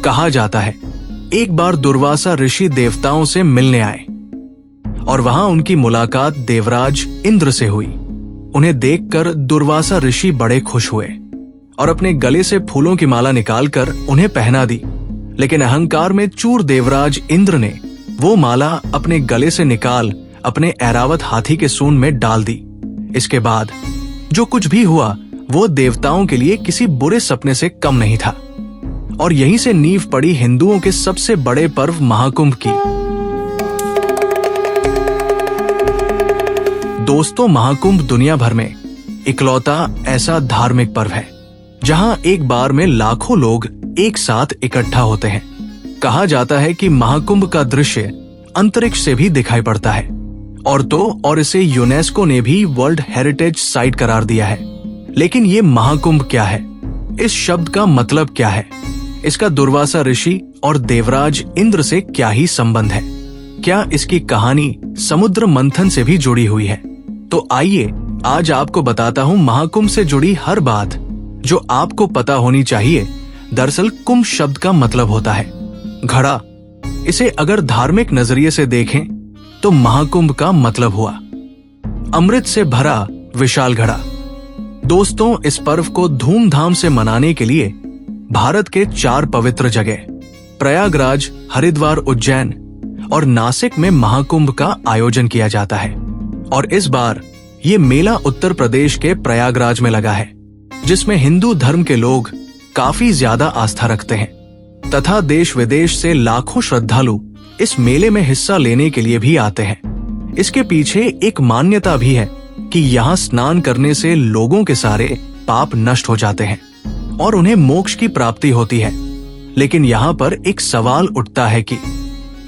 कहा जाता है एक बार दुर्वासा ऋषि देवताओं से मिलने आए और वहां उनकी मुलाकात देवराज इंद्र से हुई। उन्हें देखकर दुर्वासा ऋषि बड़े खुश हुए और अपने गले से फूलों की माला निकालकर उन्हें पहना दी। लेकिन अहंकार में चूर देवराज इंद्र ने वो माला अपने गले से निकाल अपने ऐरावत हाथी के सूंड में डाल दी। इसके बाद जो कुछ भी हुआ वो देवताओं के लिए किसी बुरे सपने से कम नहीं था और यहीं से नींव पड़ी हिंदुओं के सबसे बड़े पर्व महाकुंभ की। दोस्तों, महाकुंभ दुनिया भर में इकलौता ऐसा धार्मिक पर्व है जहां एक बार में लाखों लोग एक साथ इकट्ठा होते हैं। कहा जाता है कि महाकुंभ का दृश्य अंतरिक्ष से भी दिखाई पड़ता है और इसे यूनेस्को ने भी वर्ल्ड हेरिटेज साइट करार दिया है। लेकिन ये महाकुंभ क्या है? इस शब्द का मतलब क्या है? इसका दुर्वासा ऋषि और देवराज इंद्र से क्या ही संबंध है? क्या इसकी कहानी समुद्र मंथन से भी जुड़ी हुई है? तो आइए आज आपको बताता हूँ महाकुंभ से जुड़ी हर बात जो आपको पता होनी चाहिए। दरअसल कुंभ शब्द का मतलब होता है घड़ा। इसे अगर धार्मिक नजरिए से देखें तो महाकुंभ का मतलब हुआ अमृत से भरा विशाल घड़ा। दोस्तों, इस पर्व को धूमधाम से मनाने के लिए भारत के 4 पवित्र जगह प्रयागराज, हरिद्वार, उज्जैन और नासिक में महाकुंभ का आयोजन किया जाता है। और इस बार ये मेला उत्तर प्रदेश के प्रयागराज में लगा है, जिसमें हिंदू धर्म के लोग काफी ज्यादा आस्था रखते हैं तथा देश विदेश से लाखों श्रद्धालु इस मेले में हिस्सा लेने के लिए भी आते हैं। इसके पीछे एक मान्यता भी है कि यहाँ स्नान करने से लोगों के सारे पाप नष्ट हो जाते हैं और उन्हें मोक्ष की प्राप्ति होती है। लेकिन यहाँ पर एक सवाल उठता है कि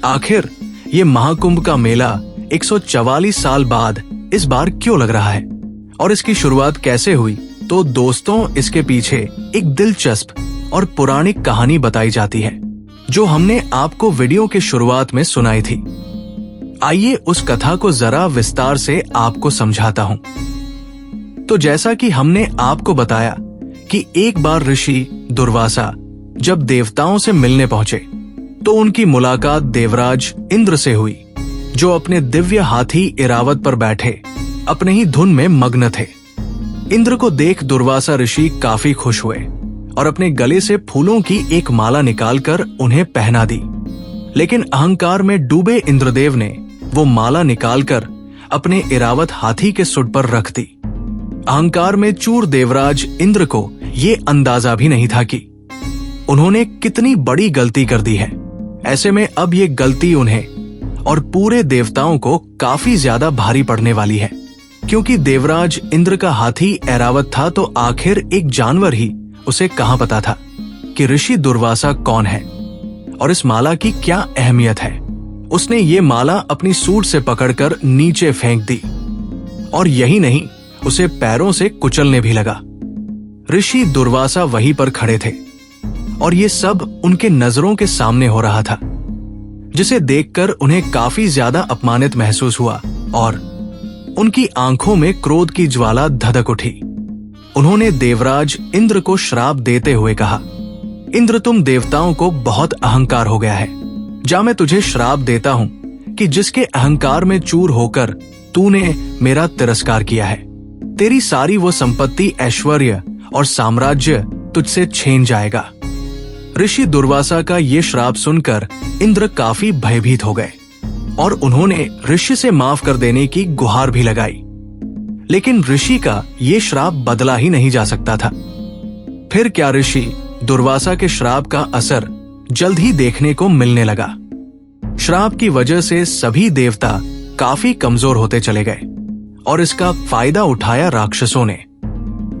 आखिर ये महाकुंभ का मेला 144 साल बाद इस बार क्यों लग रहा है और इसकी शुरुआत कैसे हुई? तो दोस्तों, इसके पीछे एक दिलचस्प और पौराणिक कहानी बताई जाती है जो हमने आपको वीडियो के शुरुआत में सुनाई थी। आइए उस कथा को जरा विस्तार से आपको समझाता हूँ। तो जैसा कि हमने आपको बताया कि एक बार ऋषि दुर्वासा जब देवताओं से मिलने पहुंचे तो उनकी मुलाकात देवराज इंद्र से हुई, जो अपने दिव्य हाथी इरावत पर बैठे अपने ही धुन में मग्न थे। इंद्र को देख दुर्वासा ऋषि काफी खुश हुए और अपने गले से फूलों की एक माला निकालकर उन्हें पहना दी। लेकिन अहंकार में डूबे इंद्रदेव ने वो माला निकालकर अपने इरावत हाथी के सुंड पर रख दी। अहंकार में चूर देवराज इंद्र को ये अंदाजा भी नहीं था कि उन्होंने कितनी बड़ी गलती कर दी है। ऐसे में अब ये गलती उन्हें और पूरे देवताओं को काफी ज्यादा भारी पड़ने वाली है, क्योंकि देवराज इंद्र का हाथी ऐरावत था तो आखिर एक जानवर ही उसे कहां पता था कि ऋषि दुर्वासा कौन है और इस माला की क्या अहमियत है। उसने ये माला अपनी सूंड से पकड़कर नीचे फेंक दी और यही नहीं, उसे पैरों से कुचलने भी लगा। ऋषि दुर्वासा वहीं पर खड़े थे और ये सब उनके नजरों के सामने हो रहा था, जिसे देखकर उन्हें काफी ज्यादा अपमानित महसूस हुआ और उनकी आंखों में क्रोध की ज्वाला धधक उठी। उन्होंने देवराज इंद्र को श्राप देते हुए कहा, इंद्र, तुम देवताओं को बहुत अहंकार हो गया है। जा, मैं तुझे श्राप देता हूं कि जिसके अहंकार में चूर होकर तूने मेरा तिरस्कार किया है, तेरी सारी वो संपत्ति, ऐश्वर्य और साम्राज्य तुझसे छीन जाएगा। ऋषि दुर्वासा का ये श्राप सुनकर इंद्र काफी भयभीत हो गए और उन्होंने ऋषि से माफ कर देने की गुहार भी लगाई। लेकिन ऋषि का ये श्राप बदला ही नहीं जा सकता था। फिर क्या, ऋषि दुर्वासा के श्राप का असर जल्द ही देखने को मिलने लगा। श्राप की वजह से सभी देवता काफी कमजोर होते चले गए और इसका फायदा उठाया राक्षसों ने।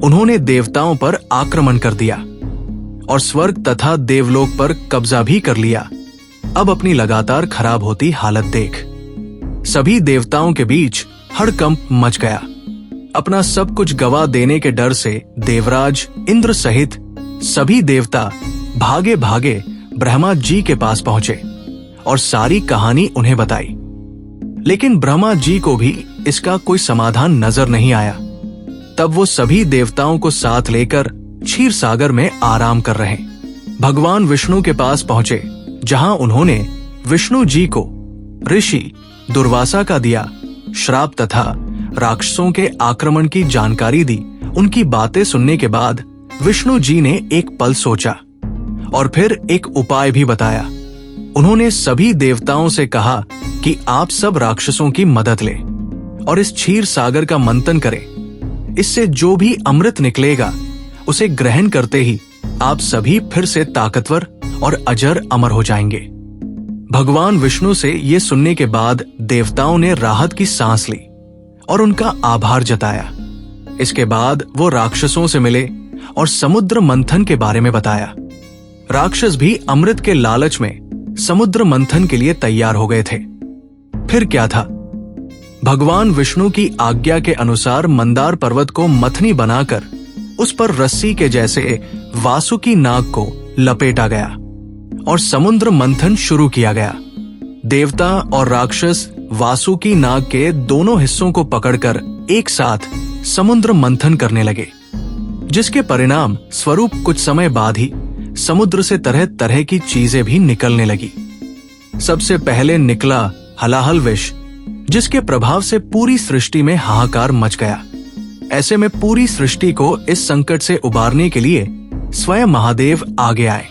उन्होंने देवताओं पर आक्रमण कर दिया और स्वर्ग तथा देवलोक पर कब्जा भी कर लिया। अब अपनी लगातार खराब होती हालत देख सभी देवताओं के बीच हड़कंप मच गया। अपना सब कुछ गवा देने के डर से देवराज इंद्र सहित सभी देवता भागे भागे ब्रह्मा जी के पास पहुंचे और सारी कहानी उन्हें बताई। लेकिन ब्रह्मा जी को भी इसका कोई समाधान नजर नहीं आया। तब वो सभी देवताओं को साथ लेकर क्षीर सागर में आराम कर रहे। भगवान विष्णु के पास पहुंचे, जहां उन्होंने विष्णु जी को ऋषि दुर्वासा का दिया श्राप तथा राक्षसों के आक्रमण की जानकारी दी। उनकी बातें सुनने के बाद विष्णु जी ने एक पल सोचा और फिर एक उपाय भी बताया। उन्होंने सभी देवताओं से कहा कि आप सब राक्षसों की मदद लें और इस क्षीर सागर का मंथन करें। इससे जो भी अमृत निकलेगा उसे ग्रहण करते ही आप सभी फिर से ताकतवर और अजर अमर हो जाएंगे। भगवान विष्णु से ये सुनने के बाद देवताओं ने राहत की सांस ली और उनका आभार जताया। इसके बाद वो राक्षसों से मिले और समुद्र मंथन के बारे में बताया। राक्षस भी अमृत के लालच में समुद्र मंथन के लिए तैयार हो गए थे। फिर क्या था? भगवान विष्णु की आज्ञा के अनुसार मंदार पर्वत को मथनी बनाकर उस पर रस्सी के जैसे वासुकी नाग को लपेटा गया और समुद्र मंथन शुरू किया गया। देवता और राक्षस वासुकी नाग के दोनों हिस्सों को पकड़कर एक साथ समुद्र मंथन करने लगे, जिसके परिणाम स्वरूप कुछ समय बाद ही समुद्र से तरह तरह की चीजें भी निकलने लगी। सबसे पहले निकला हलाहल विष, जिसके प्रभाव से पूरी सृष्टि में हाहाकार मच गया। ऐसे में पूरी सृष्टि को इस संकट से उबारने के लिए स्वयं महादेव आगे आए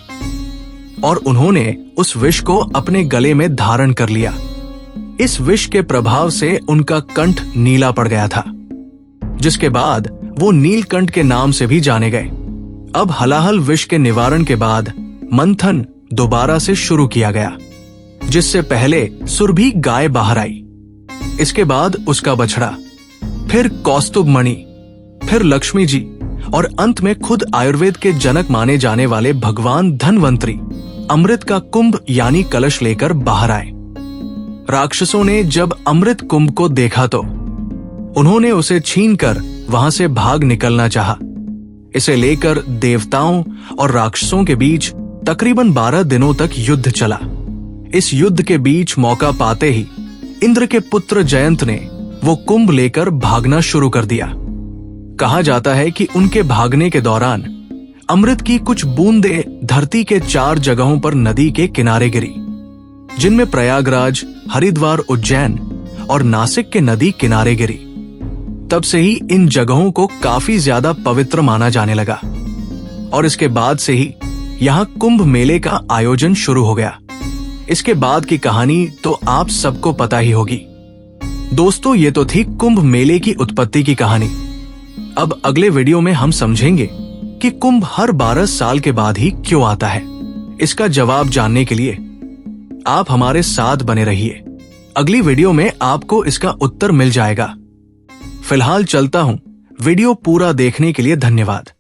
और उन्होंने उस विष को अपने गले में धारण कर लिया। इस विष के प्रभाव से उनका कंठ नीला पड़ गया था, जिसके बाद वो नीलकंठ के नाम से भी जाने गए। अब हलाहल विष के निवारण के बाद मंथन दोबारा से शुरू किया गया, जिससे पहले सुरभि गाय बाहर आई, इसके बाद उसका बछड़ा, फिर कौस्तुभ मणि, फिर लक्ष्मी जी और अंत में खुद आयुर्वेद के जनक माने जाने वाले भगवान धन्वंतरी अमृत का कुंभ यानी कलश लेकर बाहर आए। राक्षसों ने जब अमृत कुंभ को देखा तो उन्होंने उसे छीनकर वहां से भाग निकलना चाहा। इसे लेकर देवताओं और राक्षसों के बीच तकरीबन 12 दिनों तक युद्ध चला। इस युद्ध के बीच मौका पाते ही इंद्र के पुत्र जयंत ने वो कुंभ लेकर भागना शुरू कर दिया। कहा जाता है कि उनके भागने के दौरान अमृत की कुछ बूंदें धरती के 4 जगहों पर नदी के किनारे गिरी, जिनमें प्रयागराज, हरिद्वार, उज्जैन और नासिक के नदी किनारे गिरी। तब से ही इन जगहों को काफी ज्यादा पवित्र माना जाने लगा और इसके बाद से ही यहाँ कुंभ मेले का आयोजन शुरू हो गया। इसके बाद की कहानी तो आप सबको पता ही होगी। दोस्तों, ये तो थी कुंभ मेले की उत्पत्ति की कहानी। अब अगले वीडियो में हम समझेंगे कि कुंभ हर 12 साल के बाद ही क्यों आता है। इसका जवाब जानने के लिए आप हमारे साथ बने रहिए। अगली वीडियो में आपको इसका उत्तर मिल जाएगा। फिलहाल चलता हूं। वीडियो पूरा देखने के लिए धन्यवाद।